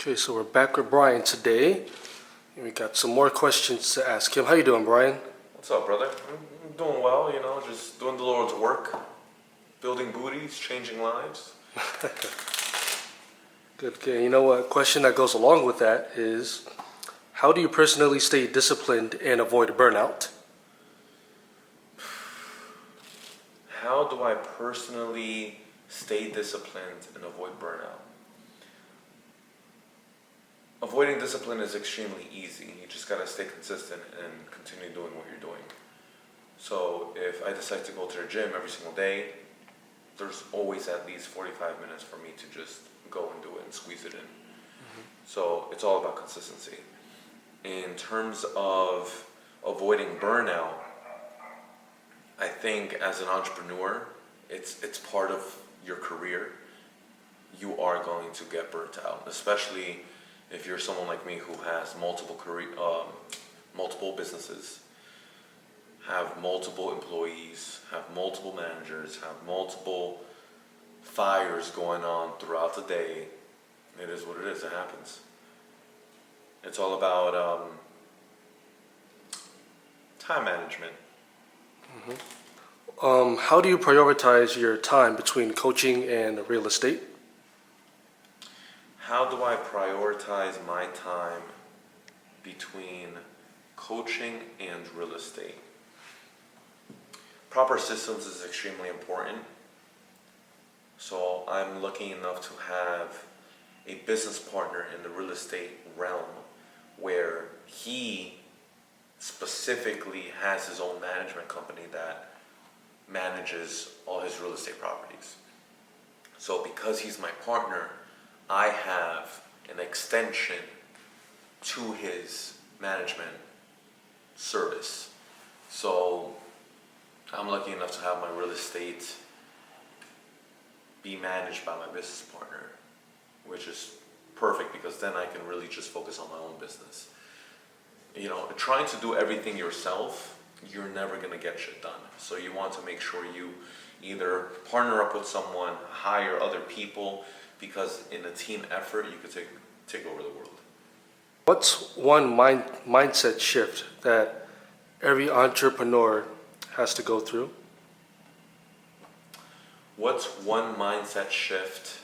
Okay, so we're back with Brian today, and we got some more questions to ask him. How you doing, Brian? What's up, brother? I'm doing well, just doing the Lord's work, building booties, changing lives. Good, good. You know what? Question that goes along with that is, how do you personally stay disciplined and avoid burnout? How do I personally stay disciplined and avoid burnout? Avoiding discipline is extremely easy. You just gotta stay consistent and continue doing what you're doing. So if I decide to go to the gym every single day, there's always at least 45 minutes for me to just go and do it and squeeze it in. So it's all about consistency. In terms of avoiding burnout, I think as an entrepreneur, it's part of your career. You are going to get burnt out, especially if you're someone like me who has multiple businesses, have multiple employees, have multiple managers, have multiple fires going on throughout the day. It is what it is. It happens. It's all about time management. How do you prioritize your time between coaching and real estate? How do I prioritize my time between coaching and real estate? Proper systems is extremely important. So I'm lucky enough to have a business partner in the real estate realm where he specifically has his own management company that manages all his real estate properties. So because he's my partner, I have an extension to his management service. So I'm lucky enough to have my real estate be managed by my business partner, which is perfect because then I can really just focus on my own business. Trying to do everything yourself, you're never gonna get shit done. So you want to make sure you either partner up with someone, hire other people, because in a team effort, you could take over the world. What's one mindset shift that every entrepreneur has to go through? What's one mindset shift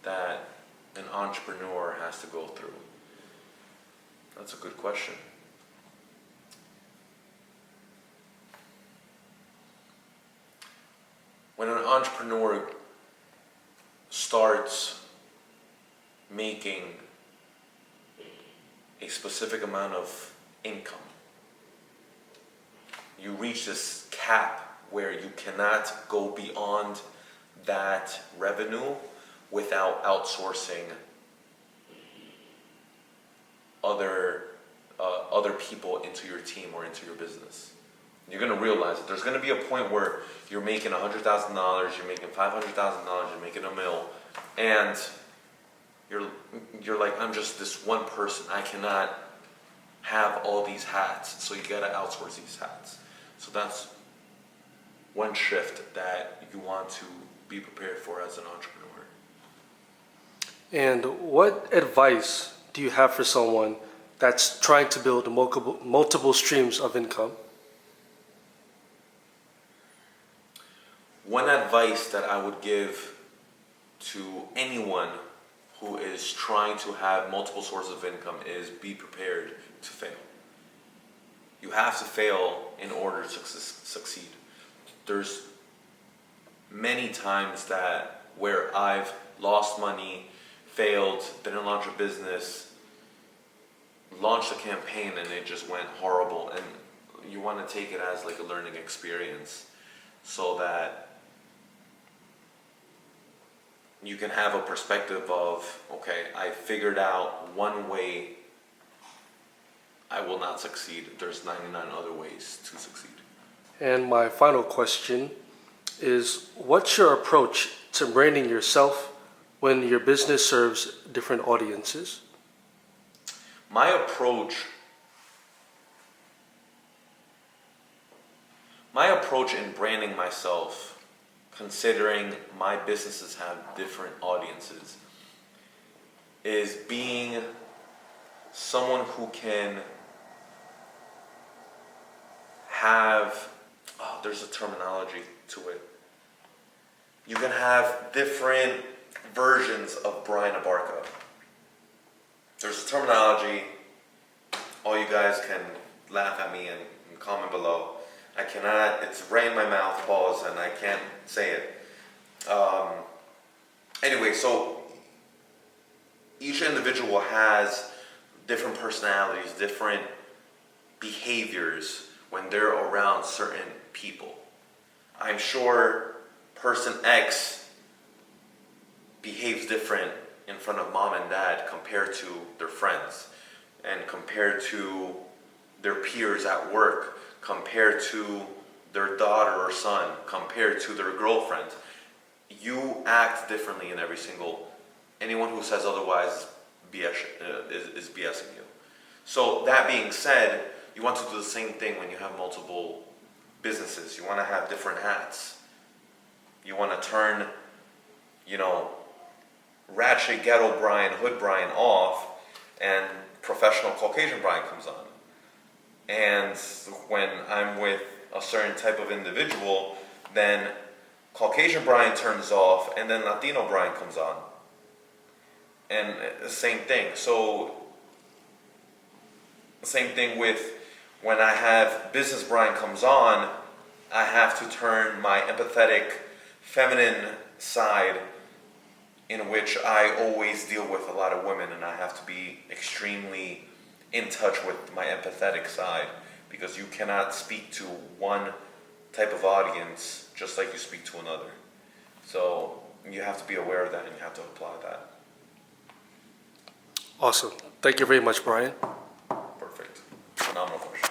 that an entrepreneur has to go through? That's a good question. When an entrepreneur starts making a specific amount of income, you reach this cap where you cannot go beyond that revenue without outsourcing other people into your team or into your business. You're going to realize that there's going to be a point where you're making $100,000, you're making $500,000, you're making $1 million, and you're like, I'm just this one person. I cannot have all these hats, so you got to outsource these hats. So that's one shift that you want to be prepared for as an entrepreneur. And what advice do you have for someone that's trying to build multiple streams of income? One advice that I would give to anyone who is trying to have multiple sources of income is be prepared to fail. You have to fail in order to succeed. There's many times where I've lost money, failed, didn't launch a business, launched a campaign and it just went horrible, and you want to take it as like a learning experience so that you can have a perspective of, okay, I figured out one way I will not succeed. There's 99 other ways to succeed. And my final question is, what's your approach to branding yourself when your business serves different audiences? My approach in branding myself, considering my businesses have different audiences, is being someone who can have, oh, there's a terminology to it. You can have different versions of Brian Abarca. There's a terminology. All you guys can laugh at me and comment below. I cannot, it's right in my mouth, pause, and I can't say it. Anyway, so each individual has different personalities, different behaviors when they're around certain people. I'm sure person X behaves different in front of mom and dad compared to their friends, and compared to their peers at work, compared to their daughter or son, compared to their girlfriend. You act differently in every single. Anyone who says otherwise is BSing you. So that being said, you want to do the same thing when you have multiple businesses. You want to have different hats. You want to turn, ratchet ghetto Brian, hood Brian off, and professional Caucasian Brian comes on. And when I'm with a certain type of individual, then Caucasian Brian turns off, and then Latino Brian comes on. And the same thing. So, same thing with when I have business Brian comes on, I have to turn my empathetic, feminine side, in which I always deal with a lot of women, and I have to be extremely in touch with my empathetic side, because you cannot speak to one type of audience just like you speak to another. So you have to be aware of that, and you have to apply that. Awesome. Thank you very much, Brian. Perfect. Phenomenal question.